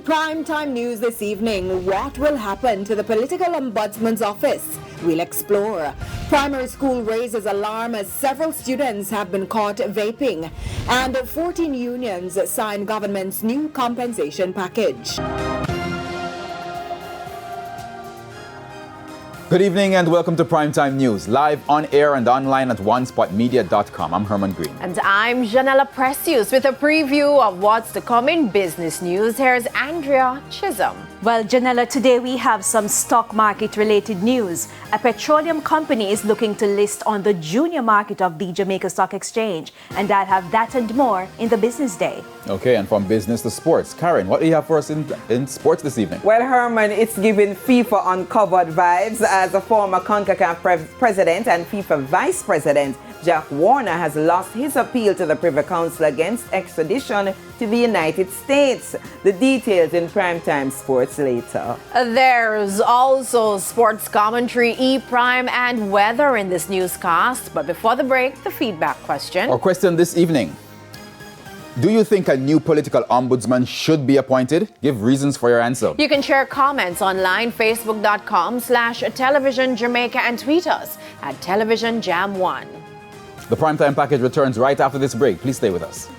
primetime news this evening, what will happen to the political ombudsman's office? We'll explore. Primary school raises alarm as several students have been caught vaping. And 14 unions sign government's new compensation package. Good evening and welcome to Primetime News, live on air and online at onespotmedia.com. I'm Herman Green. And I'm Janella Precious with a preview of what's to come in business news. Here's Andrea Chisholm. Well, Janella, today we have some stock market related news. A petroleum company is looking to list on the junior market of the Jamaica Stock Exchange. And I'll have that and more in the business day. Okay, and from business to sports. Karen, what do you have for us in sports this evening? Well, Herman, it's giving FIFA uncovered vibes as a former CONCACAF president and FIFA vice president. Jack Warner has lost his appeal to the Privy Council against extradition to the United States. The details in Primetime Sports later. There's also sports commentary, E-Prime, and weather in this newscast. But before the break, the feedback question. Our question this evening. Do you think a new political ombudsman should be appointed? Give reasons for your answer. You can share comments online, facebook.com/television Jamaica, and tweet us at televisionjam1. The Primetime Package returns right after this break. Please stay with us.